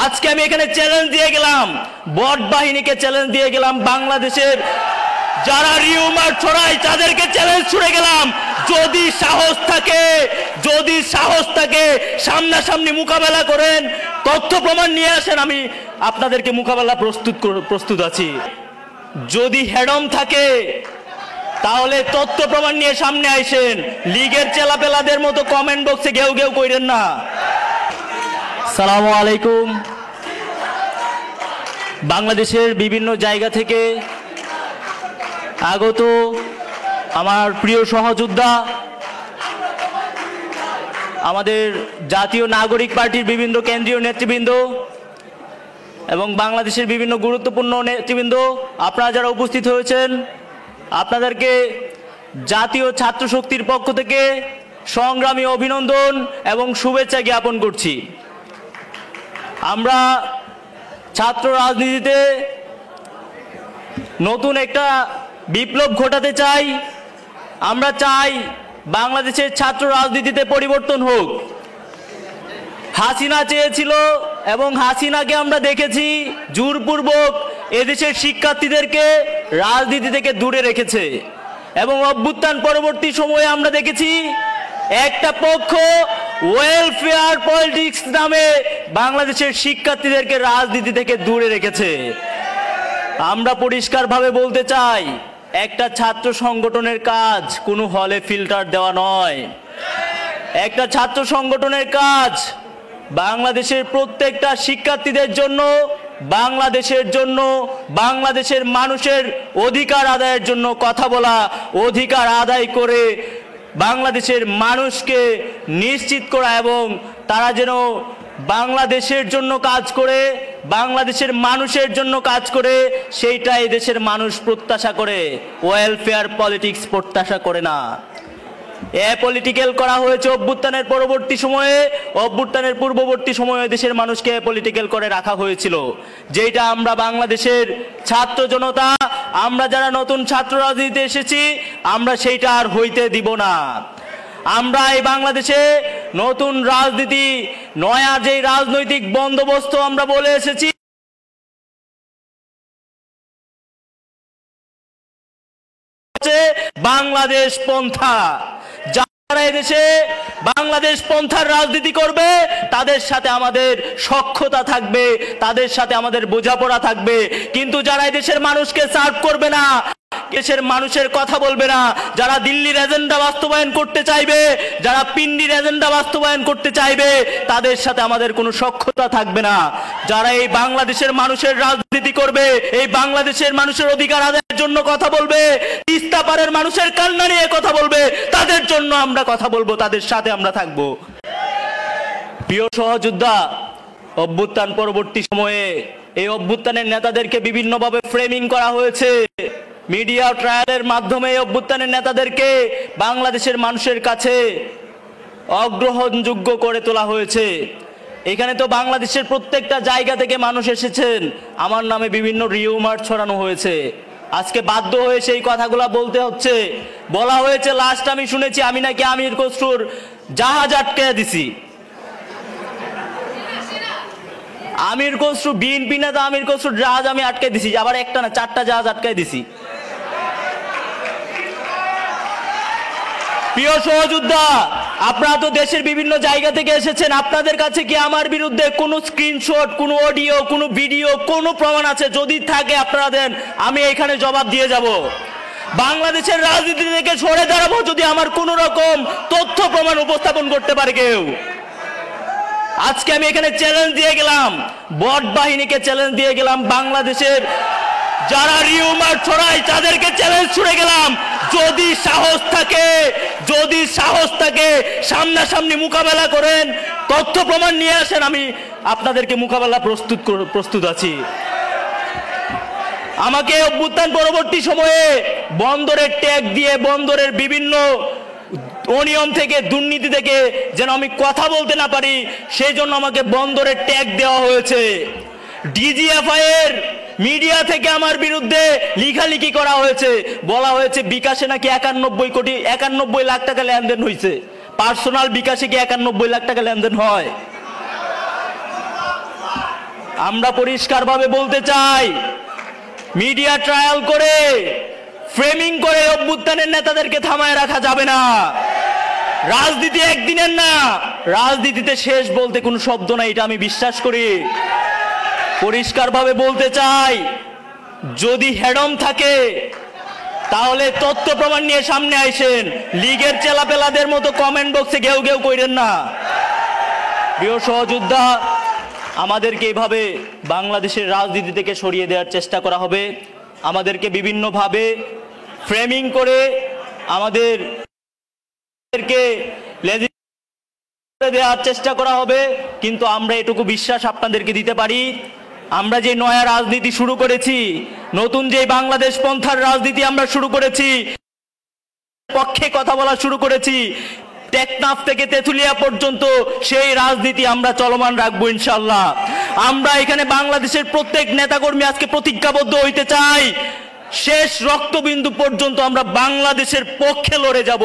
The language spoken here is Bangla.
আজকে আমি এখানে চ্যালেঞ্জ দিয়ে গেলাম, বট বাহিনীকে চ্যালেঞ্জ দিয়ে গেলাম, বাংলাদেশের যারা রিউমার ছড়ায় তাদেরকে চ্যালেঞ্জ ছুড়ে গেলাম, যদি সাহস থাকে সামনাসামনি মোকাবেলা করেন, তথ্য প্রমাণ নিয়ে আসেন, আমি আপনাদেরকে মোকাবেলা প্রস্তুত আছি। যদি হেডম থাকে তাহলে তথ্য প্রমাণ নিয়ে সামনে আইসেন, লীগের চেলাপেলাদের মতো কমেন্ট বক্সে ঘেউ ঘেউ কইরেন না। আসসালামু আলাইকুম। বাংলাদেশের বিভিন্ন জায়গা থেকে আগত আমার প্রিয় সহযোদ্ধা, আমাদের জাতীয় নাগরিক পার্টির বিভিন্ন কেন্দ্রীয় নেতৃবৃন্দ এবং বাংলাদেশের বিভিন্ন গুরুত্বপূর্ণ নেতৃবৃন্দ, আপনারা যারা উপস্থিত হয়েছেন, আপনাদেরকে জাতীয় ছাত্র শক্তির পক্ষ থেকে সংগ্রামী অভিনন্দন এবং শুভেচ্ছা জ্ঞাপন করছি। আমরা ছাত্র রাজনীতিতে নতুন একটা বিপ্লব ঘটাতে চাই। আমরা চাই বাংলাদেশের ছাত্র রাজনীতিতে পরিবর্তন হোক। হাসিনা চেয়েছিল এবং হাসিনাকে আমরা দেখেছি জোরপূর্বক এদেশের শিক্ষার্থীদেরকে রাজনীতি থেকে দূরে রেখেছে, এবং অভ্যুত্থান পরবর্তী সময়ে আমরা দেখেছি একটা পক্ষ ওয়েলফেয়ার পলিটিক্স নামে বাংলাদেশের শিক্ষার্থীদেরকে রাজনীতি থেকে দূরে রেখেছে। আমরা পরিষ্কারভাবে বলতে চাই, একটা ছাত্র সংগঠনের কাজ কোনো হলে ফিল্টার দেওয়া নয়। একটা ছাত্র সংগঠনের কাজ বাংলাদেশের প্রত্যেকটা শিক্ষার্থীদের জন্য, বাংলাদেশের মানুষের অধিকার আদায়ের জন্য কথা বলা, অধিকার আদায় করে বাংলাদেশের মানুষকে নিশ্চিত করা এবং তারা যেন বাংলাদেশের জন্য কাজ করে, বাংলাদেশের মানুষের জন্য কাজ করে, সেইটা এই দেশের মানুষ প্রত্যাশা করে, ওয়েলফেয়ার পলিটিক্স প্রত্যাশা করে না। পলিটিক্যাল করা হয়েছে অভ্যুত্থানের পরবর্তী সময়ে, অভ্যুত্থানের পূর্ববর্তী সময়ে দেশের মানুষকে পলিটিক্যাল করে রাখা হয়েছিল, যেটা আমরা বাংলাদেশের ছাত্র জনতা, আমরা যারা নতুন ছাত্র রাজনীতিতে এসেছি, আমরা সেইটা আর হইতে দিব না। আমরা এই বাংলাদেশে নতুন রাজনীতি, নয়া যে রাজনৈতিক বন্দোবস্ত আমরা বলে এসেছি, বাংলাদেশ পন্থা। যারা এদেশে বাংলাদেশ পন্থার রাজনীতি করবে তাদের সাথে আমাদের সখ্যতা থাকবে, তাদের সাথে আমাদের বোঝাপড়া থাকবে, কিন্তু যারা এদেশের মানুষকে সার্ভ করবে না, দেশের মানুষের কথা বলবে না, যারা দিল্লির এজেন্ডা বাস্তবায়ন করতে চাইবে, যারা পিন্ডির এজেন্ডা বাস্তবায়ন করতে চাইবে, তাদের সাথে আমাদের কোনো সখ্যতা থাকবে না। যারা এই বাংলাদেশের মানুষের রাজনীতি করবে, এই বাংলাদেশের মানুষের অধিকার আদায়ের জন্য কথা বলবে, তিস্তা পারের মানুষের কান্না নিয়ে কথা বলবে, তাদের জন্য আমরা কথা বলবো, তাদের সাথে আমরা থাকবো। প্রিয় সহযোদ্ধা, অভ্যুত্থান পরবর্তী সময়ে এই অভ্যুত্থানের নেতাদেরকে বিভিন্নভাবে ফ্রেমিং করা হয়েছে। মিডিয়া ট্রায়ালের মাধ্যমে অভ্যুত্থানের নেতাদেরকে বাংলাদেশের মানুষের কাছে অগ্রহণযোগ্য করে তোলা হয়েছে। এখানে তো বাংলাদেশের প্রত্যেকটা জায়গা থেকে মানুষ এসেছেন, আমার নামে বিভিন্ন রিউমার ছড়ানো হয়েছে। আজকে বাধ্য হয়ে সেই কথাগুলো বলতে হচ্ছে। বলা হয়েছে, লাস্ট আমি শুনেছি আমি নাকি আমির খসরুর জাহাজ আটকে দিছি। আমির খসরু বিএনপি নেতা, আমির খসরুর জাহাজ আমি আটকে দিছি, আবার একটা না 4টা জাহাজ আটকাই দিছি। প্রিয় সহযোদ্ধা, আপনারা তো দেশের বিভিন্ন জায়গা থেকে এসেছেন, আপনাদের কাছে কি আমার বিরুদ্ধে কোনো স্ক্রিনশট, কোনো অডিও, কোনো ভিডিও, কোনো প্রমাণ আছে? যদি থাকে আপনারা দেন, আমি এখানে জবাব দিয়ে যাব। বাংলাদেশের রাজনীতি থেকে সরে দাঁড়াবো যদি আমার কোনো রকম তথ্য প্রমাণ উপস্থাপন করতে পারে কেউ। আজকে আমি এখানে চ্যালেঞ্জ দিয়ে গেলাম, বট বাহিনীকে চ্যালেঞ্জ দিয়ে গেলাম, বাংলাদেশের যারা রিউমার ছড়ায় তাদেরকে চ্যালেঞ্জ ছুড়ে গেলাম, যদি সাহস থাকে সামনাসামনি মোকাবেলা করেন, তথ্য প্রমাণ নিয়ে আসেন, আমি আপনাদেরকে মোকাবেলা প্রস্তুত আছি। আমাকে অভ্যুত্থান পরবর্তী সময়ে বন্দরের ট্যাগ দিয়ে, বন্দরের বিভিন্ন অনিয়ম থেকে, দুর্নীতি থেকে যেন আমি কথা বলতে না পারি, সেই জন্য আমাকে বন্দরের ট্যাগ দেওয়া হয়েছে। ডিজিএফআই এর মিডিয়া থেকে আমার বিরুদ্ধে লেখালেখি করা হয়েছে, বলা হয়েছে বিকাশে নাকি 91 লাখ টাকা লেনদেন হয়েছে। পার্সোনাল বিকাশে কি 91 লাখ টাকা লেনদেন হয়? আমরা পরিষ্কারভাবে বলতে চাই, মিডিয়া ট্রায়াল করে ফ্রেমিং করে অভ্যুত্থানের নেতাদেরকে থামায় রাখা যাবে না। রাজনীতি একদিনের না, রাজনীতিতে শেষ বলতে কোনো শব্দ নাই, এটা আমি বিশ্বাস করি। পরিষ্কারভাবে বলতে চাই, যদি হেডম থাকে তাহলে তথ্য প্রমাণ নিয়ে সামনে আইসেন, লীগের চেলাপেলাদের মতো কমেন্ট বক্সে ঘেউ ঘেউ কইরেন না। প্রিয় সহযোদ্ধা, আমাদেরকে এইভাবে বাংলাদেশের রাজনীতি থেকে সরিয়ে দেওয়ার চেষ্টা করা হবে, আমাদেরকে বিভিন্নভাবে ফ্রেমিং করে আমাদেরকে দেওয়ার চেষ্টা করা হবে। কিন্তু আমরা এটুকু বিশ্বাস আপনাদেরকে দিতে পারি, আমরা যে নয়া রাজনীতি শুরু করেছি, নতুন যে বাংলাদেশ পন্থার রাজনীতি আমরা শুরু করেছি, পক্ষে কথা বলা শুরু করেছি, টেকনাফ থেকে তেঁতুলিয়া পর্যন্ত সেই রাজনীতি আমরা চলমান রাখবো ইনশাআল্লাহ। আমরা এখানে বাংলাদেশের প্রত্যেক নেতাকর্মী আজকে প্রতিজ্ঞাবদ্ধ হইতে চাই, শেষ রক্তবিন্দু পর্যন্ত আমরা বাংলাদেশের পক্ষে লড়ে যাব।